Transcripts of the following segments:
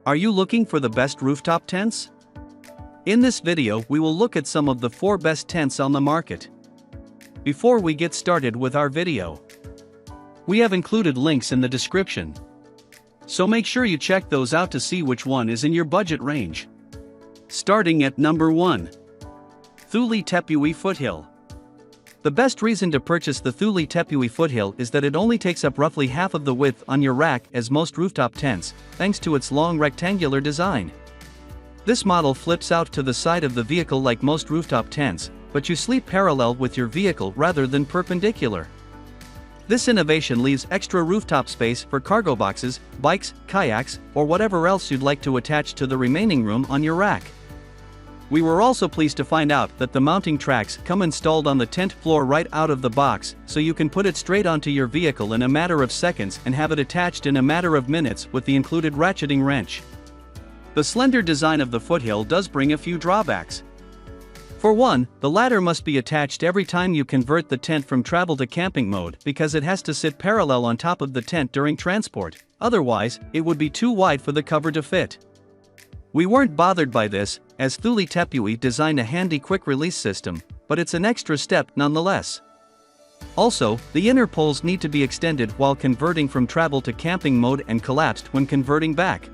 Are you looking for the best rooftop tents? In this video we will look at some of the 4 best tents on the market. Before we get started with our video, we have included links in the description, so make sure you check those out to see which one is in your budget range. Starting at number 1. Thule Tepui Foothill. The best reason to purchase the Thule Tepui Foothill is that it only takes up roughly half of the width on your rack as most rooftop tents, thanks to its long rectangular design. This model flips out to the side of the vehicle like most rooftop tents, but you sleep parallel with your vehicle rather than perpendicular. This innovation leaves extra rooftop space for cargo boxes, bikes, kayaks, or whatever else you'd like to attach to the remaining room on your rack. We were also pleased to find out that the mounting tracks come installed on the tent floor right out of the box, so you can put it straight onto your vehicle in a matter of seconds and have it attached in a matter of minutes with the included ratcheting wrench. The slender design of the Foothill does bring a few drawbacks. For one, the ladder must be attached every time you convert the tent from travel to camping mode because it has to sit parallel on top of the tent during transport, otherwise, it would be too wide for the cover to fit. We weren't bothered by this, as Thule Tepui designed a handy quick-release system, but it's an extra step nonetheless. Also, the inner poles need to be extended while converting from travel to camping mode and collapsed when converting back.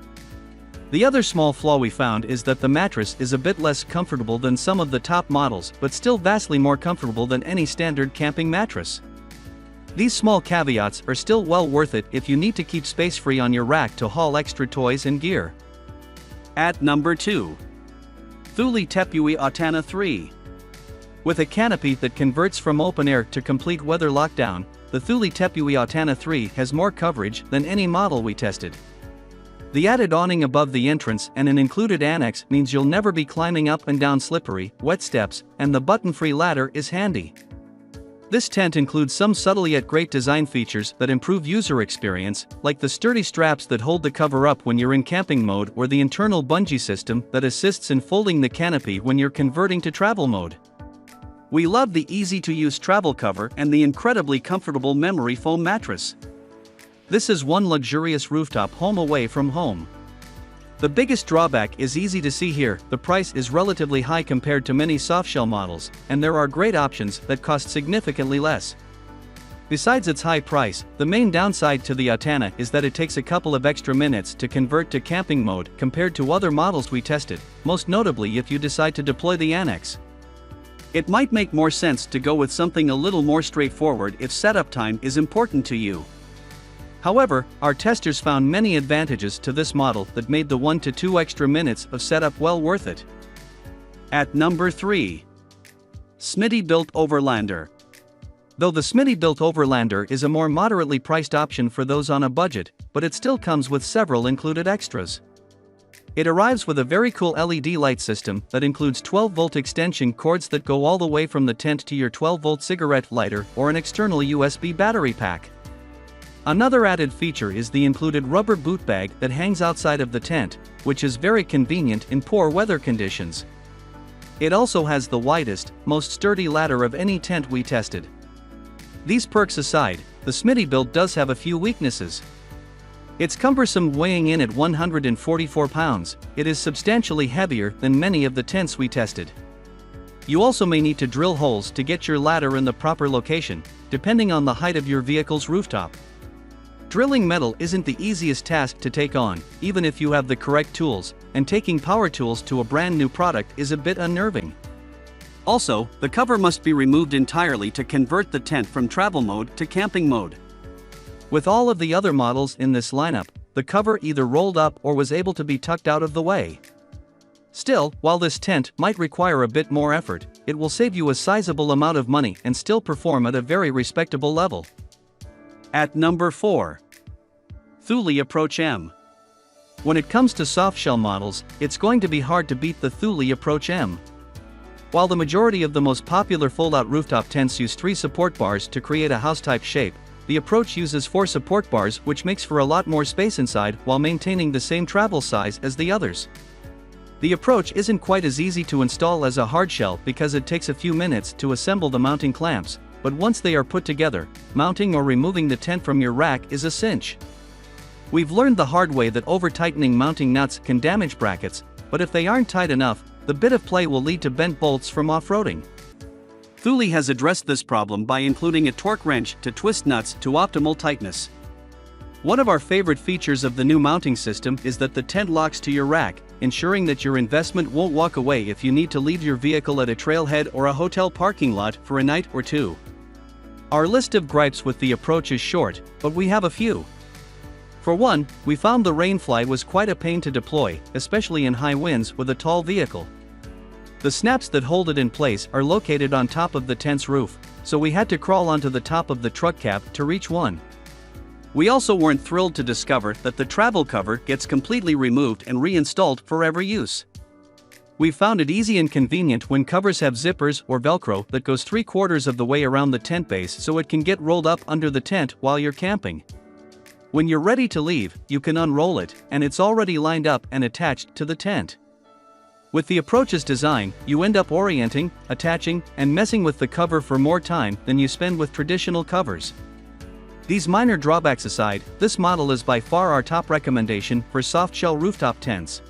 The other small flaw we found is that the mattress is a bit less comfortable than some of the top models but still vastly more comfortable than any standard camping mattress. These small caveats are still well worth it if you need to keep space free on your rack to haul extra toys and gear. At number 2. Thule Tepui Atana 3. With a canopy that converts from open air to complete weather lockdown, the Thule Tepui Atana 3 has more coverage than any model we tested. The added awning above the entrance and an included annex means you'll never be climbing up and down slippery, wet steps, and the button-free ladder is handy. This tent includes some subtle yet great design features that improve user experience, like the sturdy straps that hold the cover up when you're in camping mode or the internal bungee system that assists in folding the canopy when you're converting to travel mode. We love the easy-to-use travel cover and the incredibly comfortable memory foam mattress. This is one luxurious rooftop home away from home. The biggest drawback is easy to see here: the price is relatively high compared to many softshell models, and there are great options that cost significantly less. Besides its high price, the main downside to the Atana is that it takes a couple of extra minutes to convert to camping mode compared to other models we tested, most notably if you decide to deploy the annex. It might make more sense to go with something a little more straightforward if setup time is important to you. However, our testers found many advantages to this model that made the 1 to 2 extra minutes of setup well worth it. At number 3. Smitty built Overlander. Though the Smitty built Overlander is a more moderately priced option for those on a budget, but it still comes with several included extras. It arrives with a very cool LED light system that includes 12-volt extension cords that go all the way from the tent to your 12-volt cigarette lighter or an external USB battery pack. Another added feature is the included rubber boot bag that hangs outside of the tent, which is very convenient in poor weather conditions. It also has the widest, most sturdy ladder of any tent we tested. These perks aside, the Smitty build does have a few weaknesses. It's cumbersome, weighing in at 144 pounds, it is substantially heavier than many of the tents we tested. You also may need to drill holes to get your ladder in the proper location, depending on the height of your vehicle's rooftop. Drilling metal isn't the easiest task to take on, even if you have the correct tools, and taking power tools to a brand new product is a bit unnerving. Also, the cover must be removed entirely to convert the tent from travel mode to camping mode. With all of the other models in this lineup, the cover either rolled up or was able to be tucked out of the way. Still, while this tent might require a bit more effort, it will save you a sizable amount of money and still perform at a very respectable level. At number 4. Thule Approach M. When it comes to softshell models, it's going to be hard to beat the Thule Approach M. While the majority of the most popular fold-out rooftop tents use 3 support bars to create a house-type shape, the Approach uses 4 support bars, which makes for a lot more space inside while maintaining the same travel size as the others. The Approach isn't quite as easy to install as a hardshell because it takes a few minutes to assemble the mounting clamps, but once they are put together, mounting or removing the tent from your rack is a cinch. We've learned the hard way that over-tightening mounting nuts can damage brackets, but if they aren't tight enough, the bit of play will lead to bent bolts from off-roading. Thule has addressed this problem by including a torque wrench to twist nuts to optimal tightness. One of our favorite features of the new mounting system is that the tent locks to your rack, ensuring that your investment won't walk away if you need to leave your vehicle at a trailhead or a hotel parking lot for a night or two. Our list of gripes with the approach is short, but we have a few. For one, we found the rainfly was quite a pain to deploy, especially in high winds with a tall vehicle. The snaps that hold it in place are located on top of the tent's roof, so we had to crawl onto the top of the truck cab to reach one. We also weren't thrilled to discover that the travel cover gets completely removed and reinstalled for every use. We found it easy and convenient when covers have zippers or Velcro that goes 3/4 of the way around the tent base so it can get rolled up under the tent while you're camping. When you're ready to leave, you can unroll it, and it's already lined up and attached to the tent. With the approach's design, you end up orienting, attaching, and messing with the cover for more time than you spend with traditional covers. These minor drawbacks aside, this model is by far our top recommendation for softshell rooftop tents.